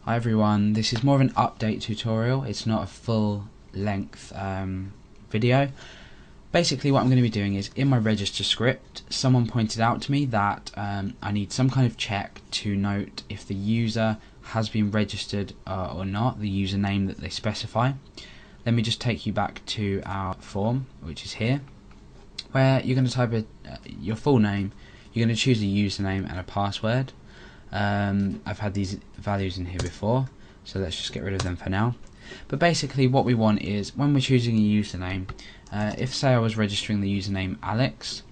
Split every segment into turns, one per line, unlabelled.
Hi everyone, this is more of an update tutorial. It's not a full length video. Basically what I'm going to be doing is, in my register script, someone pointed out to me that I need some kind of check to note if the user has been registered or not, the username that they specify. Let me just take you back to our form, which is here, where you're going to type your full name, you're going to choose a username and a password. I've had these values in here before, so let's just get rid of them for now. But basically what we want is, when we're choosing a username, if say I was registering the username Alex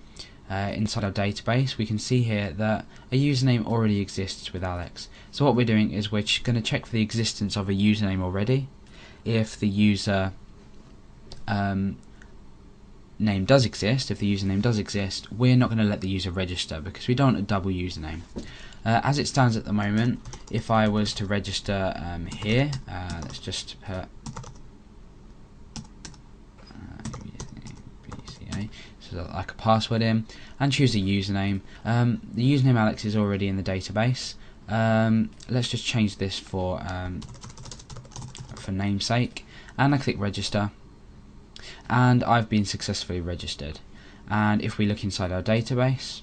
inside our database, we can see here that a username already exists with Alex. So what we're doing is we're going to check for the existence of a username already. If the user name does exist, if the username does exist, we're not going to let the user register because we don't want a double username. As it stands at the moment, if I was to register here, let's just put BCA, so like a password in, and choose a username. The username Alex is already in the database. Let's just change this for namesake, and I click register, and I've been successfully registered. And if we look inside our database,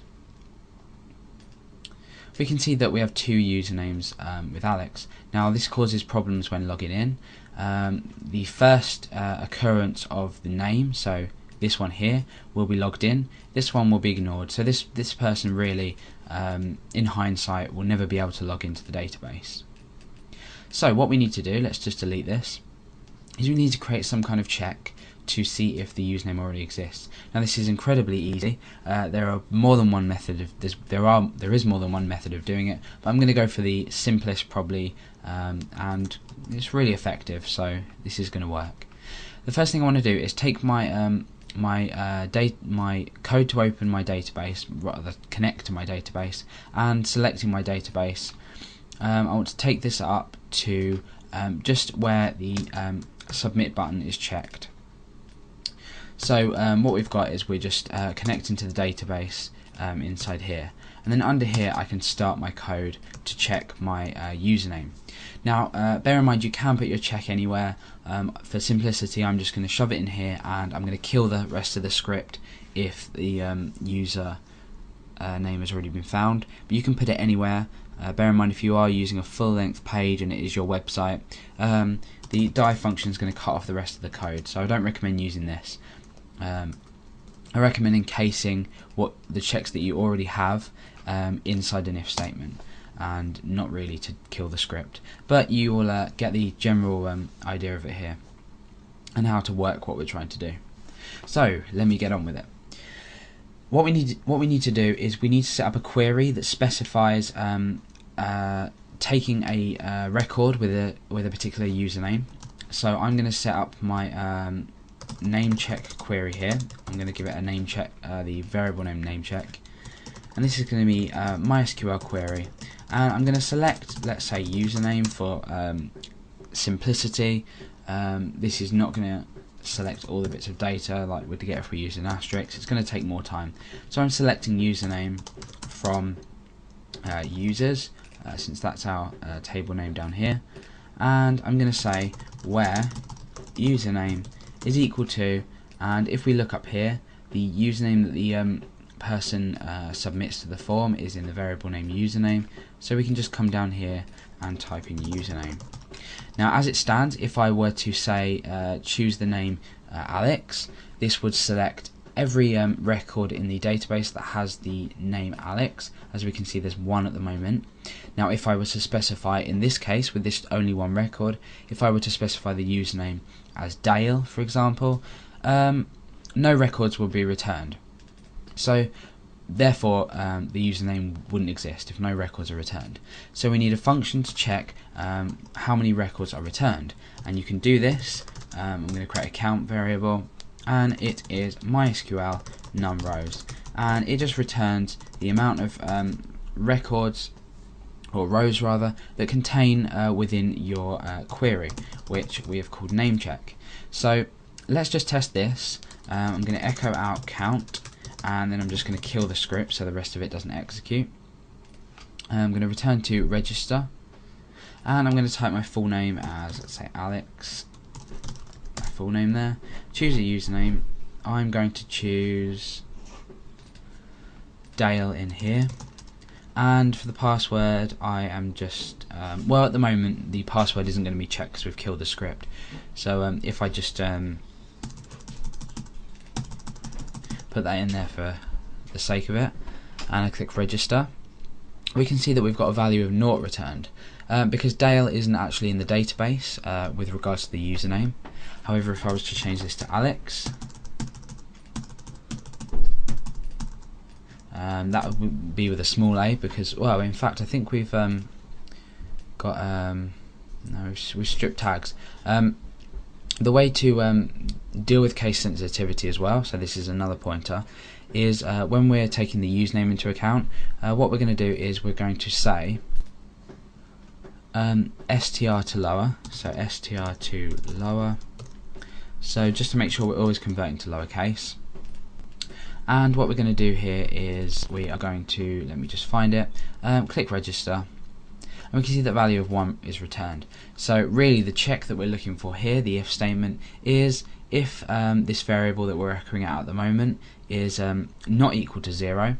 we can see that we have two usernames with Alex. Now this causes problems when logging in. The first occurrence of the name, so this one here, will be logged in. This one will be ignored. So this person really, in hindsight, will never be able to log into the database. So what we need to do, let's just delete this, is we need to create some kind of check to see if the username already exists. Now this is incredibly easy. There are more than one method of this. There is more than one method of doing it, but I'm going to go for the simplest probably, and it's really effective. So this is going to work. The first thing I want to do is take my my code to open my database, rather connect to my database, and selecting my database. I want to take this up to just where the submit button is checked. So what we've got is we're just connecting to the database inside here, and then under here I can start my code to check my username. Now bear in mind, you can put your check anywhere. For simplicity, I'm just going to shove it in here, and I'm going to kill the rest of the script if the user name has already been found. But you can put it anywhere. Bear in mind, if you are using a full-length page and it is your website, the die function is going to cut off the rest of the code, so I don't recommend using this. I recommend encasing what the checks that you already have inside an if statement, and not really to kill the script. But you will get the general idea of it here, and how to work what we're trying to do. So let me get on with it. What we need to do is we need to set up a query that specifies taking a record with a particular username. So I'm going to set up my name check query here. I'm going to give it a name check, the variable name name check, and this is going to be MySQL query. And I'm going to select, let's say, username for simplicity. This is not going to select all the bits of data like we'd get if we use an asterisk. It's going to take more time. So I'm selecting username from users, since that's our table name down here, and I'm going to say where username is equal to, and if we look up here, the username that the person submits to the form is in the variable name username, so we can just come down here and type in username. Now as it stands, if I were to say choose the name Alex, this would select every record in the database that has the name Alex. As we can see, there's one at the moment. Now if I was to specify, in this case with this only one record, if I were to specify the username as Dale, for example, no records will be returned. So therefore the username wouldn't exist if no records are returned. So we need a function to check how many records are returned, and you can do this. I'm going to create a count variable, and it is MySQL numRows, and it just returns the amount of records, or rows rather, that contain within your query, which we have called namecheck. So let's just test this. I'm going to echo out count, and then I'm just going to kill the script so the rest of it doesn't execute. I'm going to return to register, and I'm going to type my full name as, let's say, Alex, my full name there, choose a username. I'm going to choose Dale in here, and for the password I am just, well, at the moment the password isn't going to be checked because we've killed the script, so if I just put that in there for the sake of it, and I click register, we can see that we've got a value of 0 returned, because Dale isn't actually in the database with regards to the username. However, if I was to change this to Alex, that would be with a small a, because, well, in fact I think we've got no, we've stripped tags. The way to deal with case sensitivity as well, so this is another pointer, is when we're taking the username into account, what we're going to do is we're going to say str to lower, so str to lower, so just to make sure we're always converting to lowercase. And what we're going to do here is we are going to, let me just find it, click register, and we can see that value of 1 is returned. So really the check that we're looking for here, the if statement, is if this variable that we're echoing out at the moment is not equal to 0,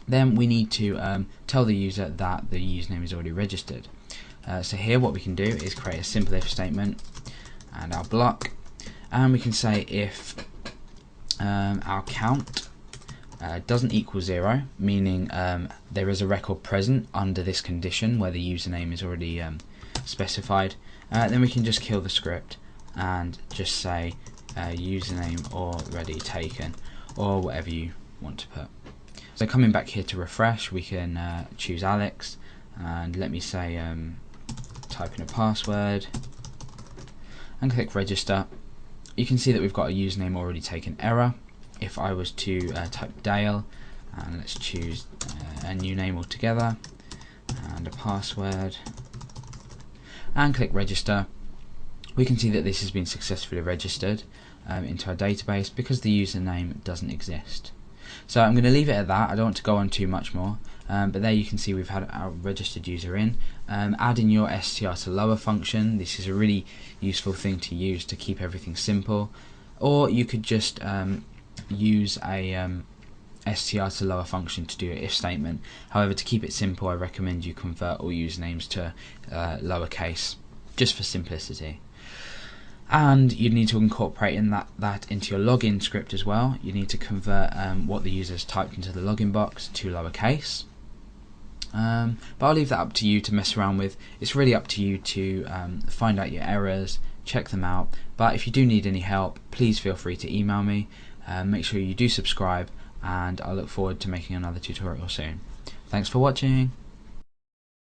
then we need to tell the user that the username is already registered. So here what we can do is create a simple if statement and our block, and we can say if our count doesn't equal 0, meaning there is a record present under this condition where the username is already specified, then we can just kill the script and just say username already taken, or whatever you want to put. So coming back here to refresh, we can choose Alex, and let me say type in a password and click register. You can see that we've got a username already taken error. If I was to type Dale, and let's choose a new name altogether and a password and click register, we can see that this has been successfully registered into our database because the username doesn't exist. So I'm going to leave it at that. I don't want to go on too much more, but there you can see we've had our registered user in. Add in your str to lower function. This is a really useful thing to use to keep everything simple, or you could just use a str to lower function to do an if statement. However, to keep it simple, I recommend you convert all usernames to lowercase, just for simplicity. And you need to incorporate in that into your login script as well. You need to convert what the user's typed into the login box to lowercase. But I'll leave that up to you to mess around with. It's really up to you to find out your errors, check them out. But if you do need any help, please feel free to email me. Make sure you do subscribe, and I look forward to making another tutorial soon. Thanks for watching.